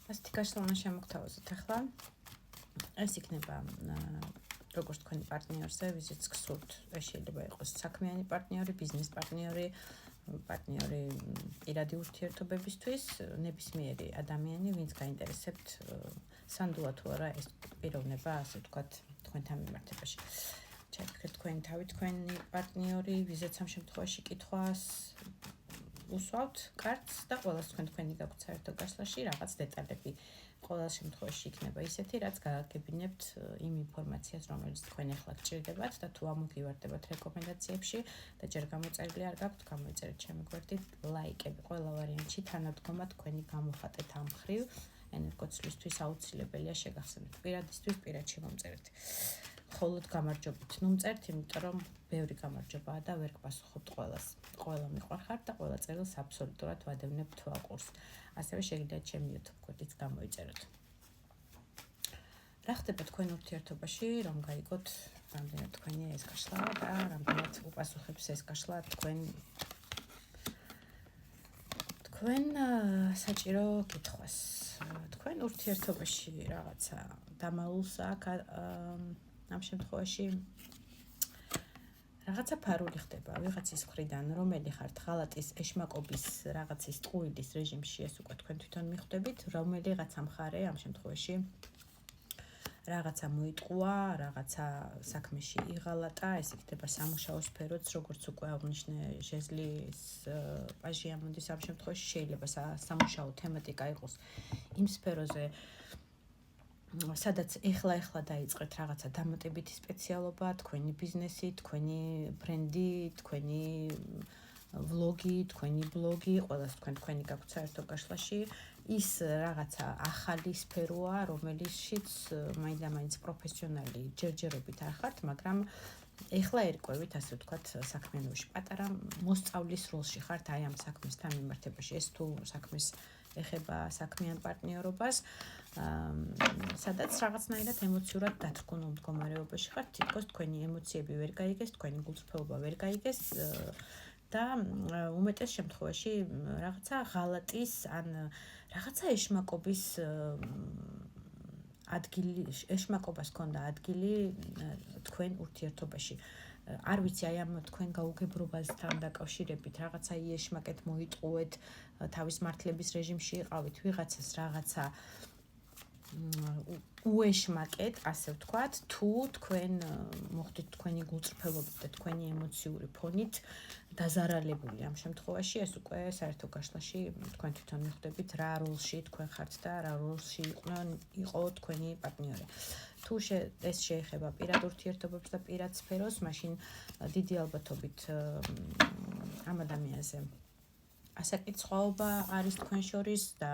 ასეთი გაშლანა შემოგთავაზოთ ახლა. ეს იქნება როგორც თქვენი პარტნიორზე, ვიზიც გსურთ, ეს შეიძლება იყოს საქმიანი პარტნიორი, ბიზნეს პარტნიორი, პარტნიორი პირადი ურთიერთობებისთვის, ნებისმიერი ადამიანი, ვინც გაინტერესებთ სანდულა თუ არა ეს პიროვნება, ასე ვთქვათ, თქვენთან მიმართებაში. ჩაიფიქრეთ თქვენი თავი, თქვენი პარტნიორი, ვიზაც ამ შემთხვევაში კითხვას უსვავთ კარტს და ყველას თქვენი გაქვთ საერთო გაშლაში რაღაც დეტალები. Ყოველ შემთხვევაში იქნება ისეთი, რაც გააგებინებთ იმ ინფორმაციას, რომელიც თქვენ ახლა გჭირდებათ და თუ ამოგივარდებათ რეკომენდაციებში და ჯერ გამოწერილი არ გაქვთ, გამოიწერეთ ჩემი გვერდით ლაიკები ყველა ვარიანტში თანადგომა თქვენი გამოხატეთ ამ მხრივ ენერგოცლისთვის აუცილებელია შეგახსენოთ. პირადისთვის პირადში მომწერეთ. Ხოლოდ გამარჯობით. ნუ მწერთ, იმიტომ რომ ბევრი გამარჯობაა და ვერ გპასუხობთ ყველას. ყველა მიყვარხართ და ყველა წერილს აბსოლუტურად ვადევნებ თვალყურს. ასევე შეგიძლიათ ჩემი YouTube გვერდით გამოიწეროთ. რა ხდება თქვენ ურთიერთობაში, რომ გაიგოთ რამდენად თქვენი ეს გაშლა და რამდენად უპასუხებს ეს გაშლა თქვენ საჭირო კითხვას. თქვენ ურთიერთობაში რაღაცა დამალულს აქვს ამ შემთხვევაში რაღაცა ფარული ხდება ვიღაცის მხრიდან, რომელი ხართ ღალატის ეშმაკობის რაღაცის ტყუილის რეჟიმში, ეს უკვე თქვენ თვითონ მიხვდებით, რომელიღაცა მხარე ამ შემთხვევაში რაღაცა მოიტყუა, რაღაცა საქმეში იღალატა, ეს იქნება სამუშაო სფეროც, როგორც უკვე აღნიშნე ჟეზლის პაჟი ამონდის ამ შემთხვევაში შეიძლება სამუშაო თემატიკა იყოს იმ სფეროზე, სადაც ეხლა დაიწყეთ რაღაცა დამატებითი სპეციალობა, თქვენი ბიზნესი, თქვენი ბრენდი, თქვენი ვლოგი, თქვენი ბლოგი, ყველას თქვენი გაქვთ საერთო გაშლაში, ის რაღაცა ახალი სფეროა, რომელშიც მაინც პროფესიონალი ჯერჯერობით არ ხართ, მაგრამ ეხლა ერკვევით, ასე ვთქვათ, საქმიანობაში პატარა მოსწავლის როლში ხართ აი ამ საქმესთან მიმართებაში. ეს თუ საქმის ეხება საქმიან პარტნიორობას, სადაც რაღაცნაირად ემოციურად დათრგუნულ მდგომარეობაში ხართ, თითქოს თქვენი ემოციები ვერ გაიგეს, თქვენი გულწრფელობა ვერ გაიგეს და უმეტეს შემთხვევაში რაღაცა ღალატის ან რაღაცა ეშმაკობის ადგილი, ეშმაკობას ჰქონდა ადგილი თქვენ ურთიერთობაში. არ ვიცი, აი ამ თქვენ გაუგებრობასთან დაკავშირებით რაღაცა იეშმაკეთ მოიტყუეთ, თავის მართლების რეჟიმში იყავით, ვიღაცას რაღაცა უეშმაკეთ, ასე ვთქვათ, თუ თქვენ მოხდით თქვენი გულწრფელობით და თქვენი ემოციური ფონით დაზარალებული ამ შემთხვევაში, ეს უკვე საერთო გაშლაში თქვენ თვითონ მიხვდებით, რა როლში თქვენ ხართ და რა როლში იყო თქვენი პარტნიორი. თუ ეს შეეხება პირად ურთიერთობებს და პირად სფეროს, მაშინ დიდი ალბათობით ამ ადამიანზე ასაკირცხვაობა არის თქვენ შორის და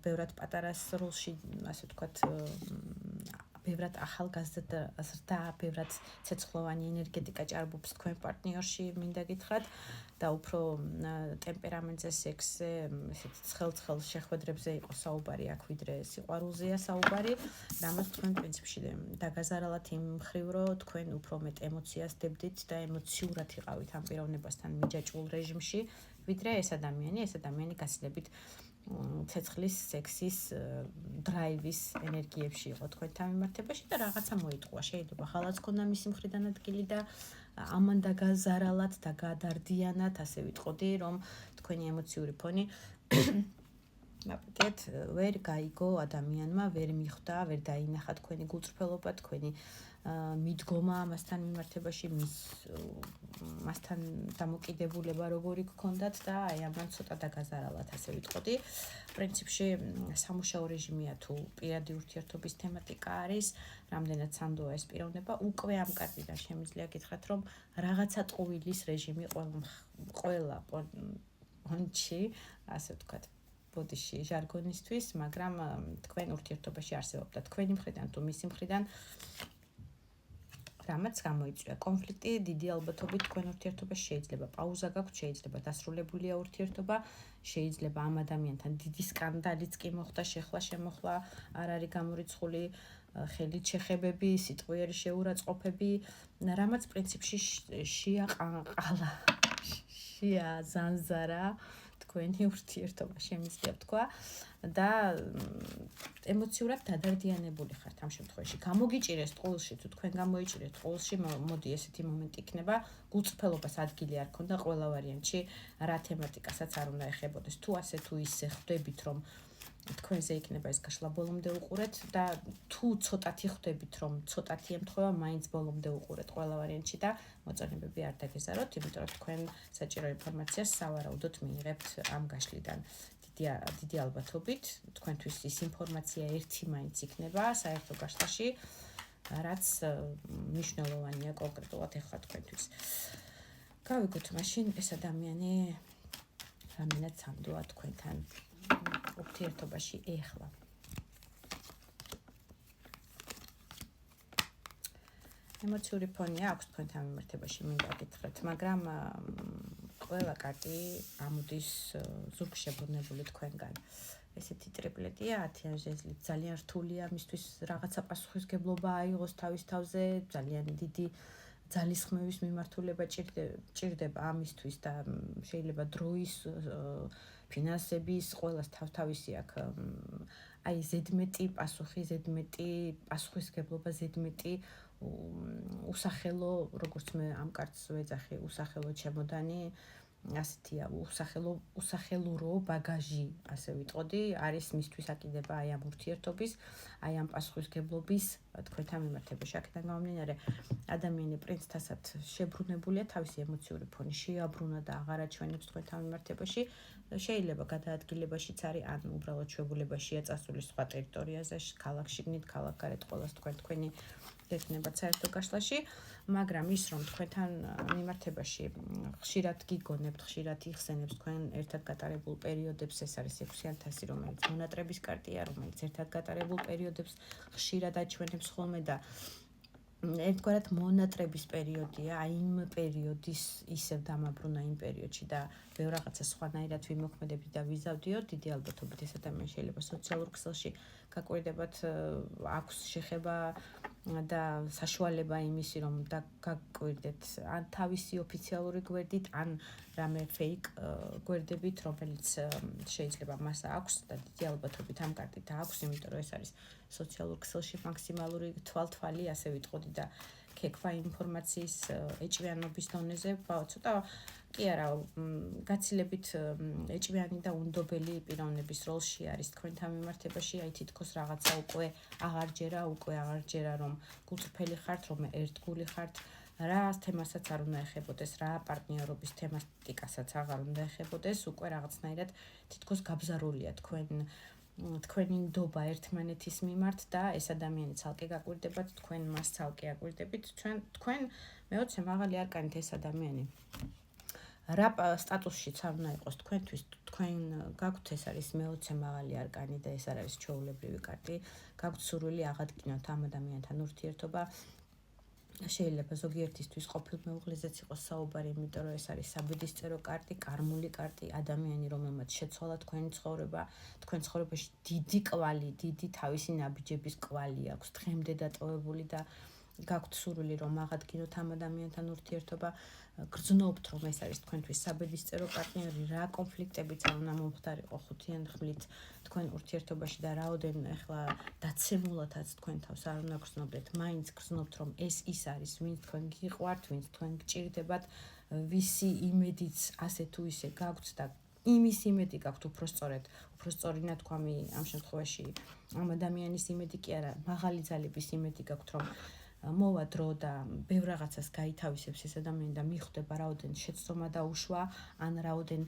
ბევრად პატარა როლში, ასე ვთქვათ, ბევრად ახალგაზრდა, ბევრად ცეცხლოვანი ენერგეტიკა ჭარბობს თქვენ პარტნიორში, მინდა გითხრათ და უფრო ტემპერამენტზე, სექსზე, ესეთ ცხელ შეხვედრებზე იყო საუბარი აქ, ვიდრე სიყვარულზეა საუბარი, რამაც თქვენ პრინციპში დაგაზარალათ იმ მხრივ, რომ თქვენ უფრო მეტ ემოციას დებდით და ემოციურად იყავით ამ პიროვნებასთან მიჯაჭვულ რეჟიმში, ვიდრე ეს ადამიანი გაცილებით ცეცხლის, სექსის, დრაივის ენერგიებში იყო თქვენთან მიმართებაში და რაღაცა მოიტყუა. შეიძლება ღალატს ქონდა მისი მხრიდან ადგილი და ამან დაგაზარალათ და გადარდიანათ, ასე ვიტყოდი, რომ თქვენი ემოციური ფონი აპატიეთ ვერ გაიგო ადამიანმა, ვერ მიხვდა, ვერ დაინახა თქვენი გულწრფელობა, თქვენი მიდგომა ამასთან მიმართებაში, მასთან დამოკიდებულება როგორი გქონდათ და აი ამან ცოტა დაგაზარალათ, ასე ვიტყოდი. პრინციპში სამუშაო რეჟიმია თუ პირადი ურთიერთობის თემატიკა არის, რამდენად სანდოა ეს პიროვნება, უკვე ამ კარტიდან შემიძლია გითხრათ, რომ რაღაცა ტყუილის რეჟიმი ყველა პონჩი, ასე ვთქვათ, ბოდიში ჟარგონისთვის, მაგრამ თქვენ ურთიერთობაში არსებობდა თქვენი მხრიდან თუ მისი მხრიდან რამაც გამოიწვია კონფლიქტი, დიდი ალბათობით თქვენ ურთიერთობაში შეიძლება პაუზა გაქვთ, შეიძლება დასრულებულია ურთიერთობა, შეიძლება ამ ადამიანთან დიდი სკანდალიც კი მოხდა, შეხლა-შემოხლა, არ არის გამორიცხული ხელით შეხებები, სიტყვიერი შეურაცხყოფები, რამაც პრინციპში შეაყანყალა, შეაზანზარა თქვენი ურთიერთობა შემიძლია თქვა და ემოციურად დადარდიანებული ხართ ამ შემთხვევაში. გამოგიჭირეს ტყუილში თუ თქვენ გამოიჭირეთ ტყუილში, მოდი ესეთი მომენტი იქნება, გულწრფელობას ადგილი არ ქონდა ყველა ვარიანტში, რა თემატიკასაც არ უნდა ეხებოდეს. თუ ასე თუ ისე ხვდებით რომ თქვენზე იქნება ეს გაშლა ბოლომდე უყურეთ და თუ ცოტათი ხვდებით რომ ცოტათი ემთხვევა მაინც ბოლომდე უყურეთ ყველა ვარიანტში და მოწონებები არ დაგეზაროთ, იმიტომ რომ თქვენ საჭირო ინფორმაციას სავარაუდოდ მიიღებთ ამ გაშლიდან. დიდი ალბათობით თქვენთვის ის ინფორმაცია ერთი მაინც იქნება საერთო გაშლაში, რაც მნიშვნელოვანია კონკრეტულად ახლა თქვენთვის. გავიგოთ მაშინ ეს ადამიანი რამდენად სამდოა თქვენთან ურთიერთობაში ეხლა. ემოციური ფონი აქვს თქვენთან მიმართებაში, მინდა გითხრათ, მაგრამ ყველა კარტი ამოდის ზურგშებოვნებული თქვენგან. ესეთი ტრიპლეტია 10-იან ჟეზლით, ძალიან რთულია მისთვის რაღაცა პასუხისგებლობა აიღოს თავის თავზე, ძალიან დიდი ძალისხმევის მიმართულება ჭირდება ამისთვის და შეიძლება დროის ფინანსების ყველას თავთავისი აქვს აი ზედმეტი პასუხი, ზედმეტი პასუხისგებლობა, ზედმეტი უსახელო, როგორც მე ამ კარტს ვეძახი, უსახელო ჩემოდანი, ასეთია, უსახელურო ბაგაჟი, ასე ვიტყოდი, არის მისთვის აკიდება აი ამ ურთიერთობის, აი ამ პასუხისგებლობის თქვენთან მიმართებაში. აქედან გამომდინარე, ადამიანი პრინცთასად შებრუნებულია თავისი ემოციური ფონი, შეაბრუნა და აღარ აჩვენებს თქვენთან მიმართებაში. შეიძლება გადაადგილებაშიც არის, ან უბრალოდ ჩვეულებაშია წასული სხვა ტერიტორიაზე, ქალაქში გნით, ქალაქგარეთ ყოველას თქვენი გექნებათ საერთო გაშლაში, მაგრამ ის რომ თქვენთან მიმართებაში ხშირად გიგონებთ, ხშირად იხსენებს თქვენ ერთად გატარებულ პერიოდებს, ეს არის 6-1000, რომელიც მონატრების კარტია, რომელიც ერთად გატარებულ პერიოდებს ხშირად აჩვენებს ხოლმე და ერთგვარად მონატრების პერიოდია, აი იმ პერიოდის ისევ დამაბრუნა იმ პერიოდში და ბევრ რაღაცა სხვანაირად ვიმოქმედებით და ვიზავდიოთ, დიდი ალბათობით ეს ადამიანი შეიძლება სოციალურ ქსელში გაკვირდებათ, აქვს შეხება და საშუალება იმისი რომ გაკვირდეთ ან თავისი ოფიციალური გვერდით, ან რამე ფეიქ გვერდებით, რომელიც შეიძლება მას აქვს და დიდი ალბათობით ამ კარტით აქვს, იმიტომ რომ ეს არის სოციალურ ქსელში მაქსიმალური თვალთვალი, ასე ვიტყოდი და ქექვა ინფორმაციის ეჭვიანობის დონეზე, ცოტა კი არა, გაცილებით ეჭვიანი და უნდობელი პიროვნების როლში არის თქვენთან მიმართებაში, აი თითქოს რაღაცა უკვე აღარჯერა რომ გულწრფელი ხართ, რომ ერთგული ხართ, რა თემასაც არ უნდა ეხებოდეს, რა პარტნიორობის თემატიკასაც აღარ უნდა ეხებოდეს, უკვე რაღაცნაირად თითქოს გაბზარულია თქვენი ნდობა ერთმანეთის მიმართ და ეს ადამიანი ცალკე გაკვირდებათ, თქვენ მას ცალკე აკვირდებით, თქვენ მეოცე მაღალი არკანით ეს ადამიანი. რა სტატუსშიც არ უნდა იყოს თქვენთვის, თქვენ გაქვთ ეს არის მეოცე მაღალი არკანი და ეს არ არის ჩვეულებრივი კარტი, გაქვთ სურვილი აღადგინოთ ამ ადამიანთან ურთიერთობა. შეიძლება ზოგიერთისთვის ყოფილ მეუღლეზეც იყოს საუბარი, იმიტომ რომ ეს არის საბედისწერო კარტი, კარმული კარტი, ადამიანი, რომელმაც შეცვალა თქვენი ცხოვრება, თქვენ ცხოვრებაში დიდი კვალი, დიდი თავისი ნაბიჯების კვალი აქვს, დღემდე დატოვებული და გაქვთ სურვილი რომ აღადგინოთ ამ ადამიანთან ურთიერთობა, გრძნობთ რომ ეს არის თქვენთვის საბედისწერო პარტნიორი, რა კონფლიქტებიც არ უნდა მომხდარიყო 5-იან ხმლით თქვენ ურთიერთობაში და რაოდენ ახლა დაცემულადაც თქვენ თავს არ უნდა გრძნობდეთ, მაინც გრძნობთ რომ ეს ის არის, ვინც თქვენ გიყვართ, ვინც თქვენ გჭირდებათ, ვისი იმედიც ასე თუ ისე გაქვთ და იმის იმედი გაქვთ უფრო სწორი ნათქვამი ამ შემთხვევაში ამ ადამიანის იმედი კი არა, მაღალი ძალების იმედი გაქვთ რომ მოვა დრო და ბევრ რაღაცას გაითავისებს ეს ადამიანი და მიხვდება რაოდენ შეცდომა დაუშვა, ან რაოდენ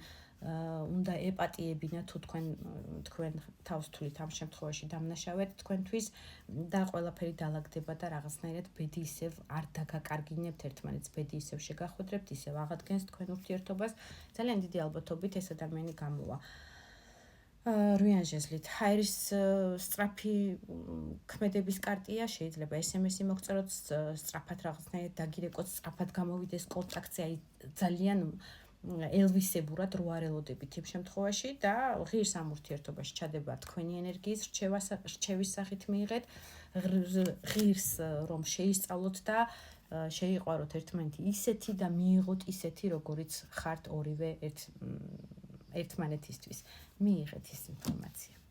უნდა ეპატიებინა თუ თქვენ თავს თვლით ამ შემთხვევაში დამნაშავედ თქვენთვის და ყველაფერი დალაგდება და რაღაცნაირად ბედი ისევ არ დაგაკარგინებთ ერთმანეთს, ბედი ისევ შეგახვედრებთ, ისევ აღადგენს თქვენ ურთიერთობას, ძალიან დიდი ალბათობით ეს ადამიანი გამოვა. 8-იან ჟეზლით. ჰაერის სწრაფი ქმედების კარტია, შეიძლება SMS-ი მოგწეროთ, სწრაფად რაღაცნაირად დაგირეკოთ, სწრაფად გამოვიდეს კონტაქტზე, აი ძალიან ელვისებურად რო არ ელოდებით იმ შემთხვევაში და ღირს ამ ურთიერთობაში ჩადება თქვენი ენერგიის რჩევის სახით მიიღეთ, ღირს რომ შეისწავლოთ და შეიყვაროთ ერთმანეთი ისეთი და მიიღოთ ისეთი, როგორიც ხართ ორივე ერთმანეთისთვის მიიღეთ ის ინფორმაცია.